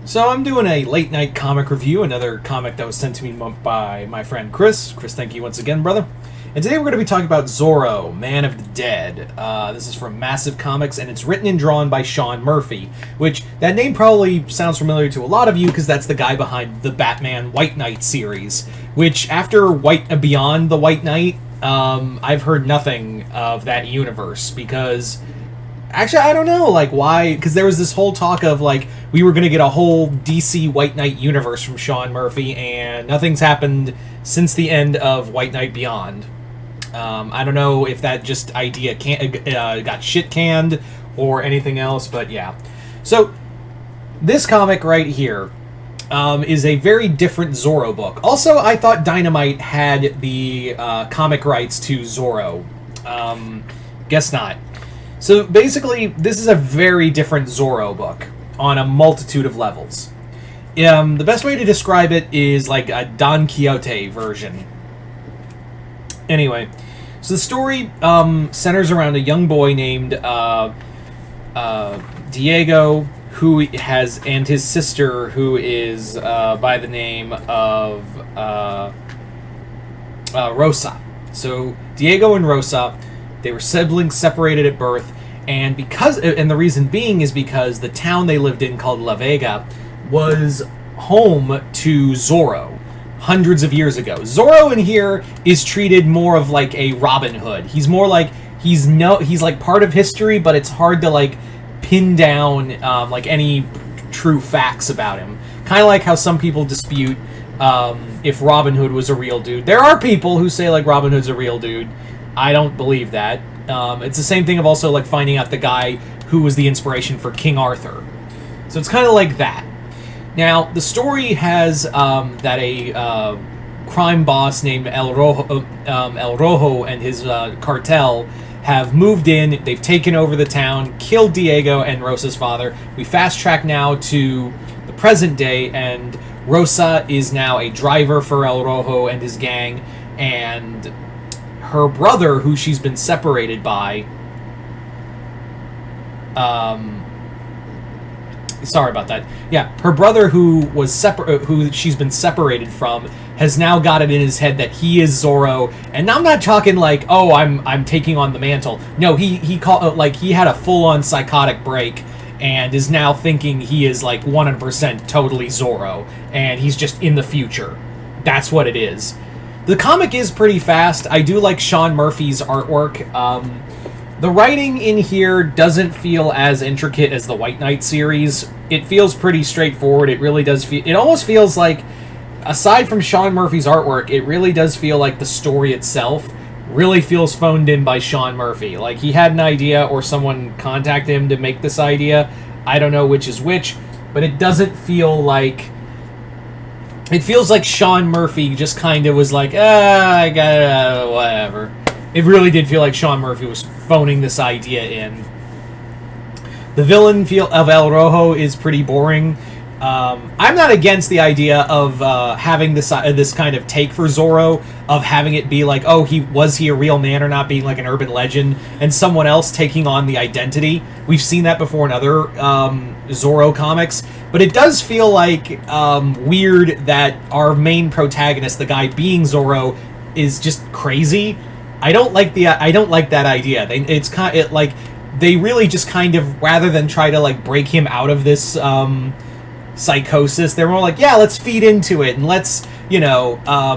So I'm doing a late night comic review, another comic that was sent to me by my friend Chris. Chris, thank you once again, brother. And today we're going to be talking about Zorro, Man of the Dead. This is from Massive Comics, and it's written and drawn by Sean Murphy, which that name probably sounds familiar to a lot of you because that's the guy behind the Batman White Knight series, which after Beyond the White Knight, I've heard nothing of that universe because... Actually, I don't know, like, why, because there was this whole talk of, like, we were going to get a whole DC White Knight universe from Sean Murphy, and nothing's happened since the end of White Knight Beyond. I don't know if that just idea got shit-canned or anything else, but yeah. So, this comic right here is a very different Zorro book. Also, I thought Dynamite had the comic rights to Zorro. Guess not. So basically, this is a very different Zorro book on a multitude of levels. The best way to describe it is like a Don Quixote version. Anyway, so the story centers around a young boy named Diego, and his sister, who is by the name of Rosa. So Diego and Rosa. They were siblings separated at birth, and the reason being is because the town they lived in, called La Vega, was home to Zorro hundreds of years ago. Zorro in here is treated more of like a Robin Hood. He's more like he's like part of history, but it's hard to like pin down like any true facts about him. Kind of like how some people dispute if Robin Hood was a real dude. There are people who say like Robin Hood's a real dude. I don't believe that. It's the same thing of also like finding out the guy who was the inspiration for King Arthur. So it's kind of like that. Now, the story has that a crime boss named El Rojo and his cartel have moved in. They've taken over the town, killed Diego and Rosa's father. We fast track now to the present day, and Rosa is now a driver for El Rojo and his gang, and her brother, who she's been separated by, sorry about that. Yeah, her brother, who she's been separated from, has now got it in his head that he is Zorro. And I'm not talking like, oh, I'm taking on the mantle. No, he had a full-on psychotic break and is now thinking he is like 100% totally Zorro, and he's just in the future. That's what it is. The comic is pretty fast. I do like Sean Murphy's artwork. The writing in here doesn't feel as intricate as the White Knight series. It feels pretty straightforward. It really does feel... It almost feels like, aside from Sean Murphy's artwork, it really does feel like the story itself really feels phoned in by Sean Murphy. Like, he had an idea or someone contacted him to make this idea. I don't know which is which, but it doesn't feel like... It feels like Sean Murphy just kind of was like, I got whatever. It really did feel like Sean Murphy was phoning this idea in. The villain of El Rojo is pretty boring. I'm not against the idea of having this kind of take for Zorro, of having it be like, oh, was he a real man or not, being like an urban legend, and someone else taking on the identity. We've seen that before in other Zorro comics, but it does feel like weird that our main protagonist, the guy being Zorro, is just crazy. I don't like that idea. They really just kind of, rather than try to like break him out of this psychosis, they're more like, yeah, let's feed into it and let's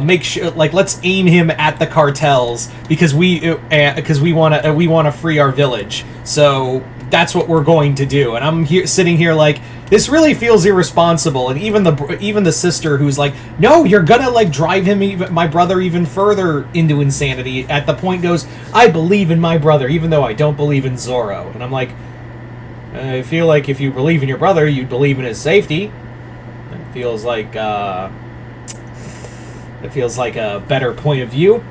make sure, like, let's aim him at the cartels because we want to free our village. So that's what we're going to do. And I'm sitting here like, this really feels irresponsible. And even the sister, who's like, no, you're gonna like drive my brother even further into insanity, at the point goes, I believe in my brother even though I don't believe in Zorro. And I'm like, I feel like if you believe in your brother, you'd believe in his safety. It feels like a better point of view.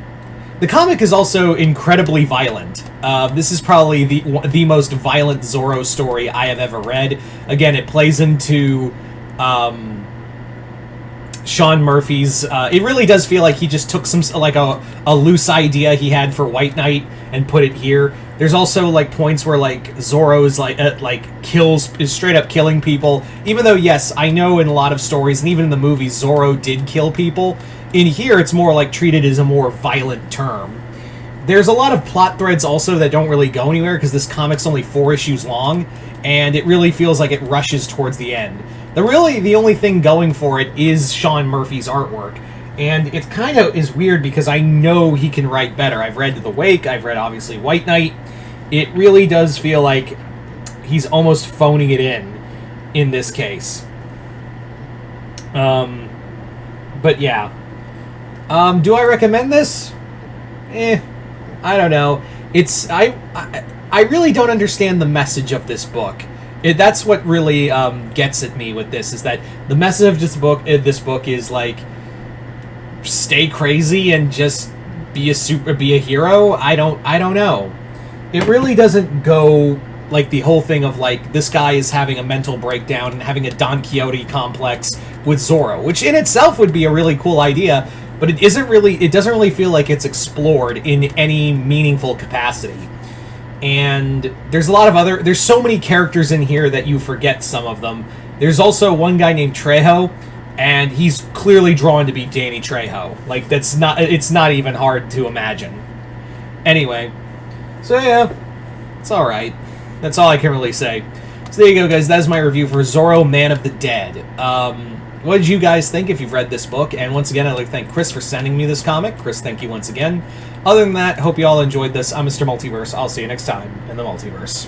The comic is also incredibly violent. This is probably the most violent Zorro story I have ever read. Again, it plays into Sean Murphy's. It really does feel like he just took some like a loose idea he had for White Knight and put it here. There's also like points where like Zorro is is straight up killing people. Even though yes, I know in a lot of stories and even in the movies Zorro did kill people. In here it's more like treated as a more violent term. There's a lot of plot threads also that don't really go anywhere because this comic's only 4 issues long, and it really feels like it rushes towards the end. The only thing going for it is Sean Murphy's artwork, and it kind of is weird because I know he can write better. I've read The Wake, I've read obviously White Knight. It really does feel like he's almost phoning it in this case. But yeah. Do I recommend this? I don't know. I really don't understand the message of this book. That's what really gets at me with this, is that the message of this book is like, stay crazy and just be a hero. I don't know. It really doesn't go like the whole thing of like this guy is having a mental breakdown and having a Don Quixote complex with Zorro, which in itself would be a really cool idea. But it doesn't really feel like it's explored in any meaningful capacity. And there's there's so many characters in here that you forget some of them. There's also one guy named Trejo, and he's clearly drawn to be Danny Trejo. Like, it's not even hard to imagine. Anyway, so yeah, it's alright. That's all I can really say. So there you go, guys. That is my review for Zorro, Man of the Dead. What did you guys think if you've read this book? And once again, I'd like to thank Chris for sending me this comic. Chris, thank you once again. Other than that, hope you all enjoyed this. I'm Mr. Multiverse. I'll see you next time in the Multiverse.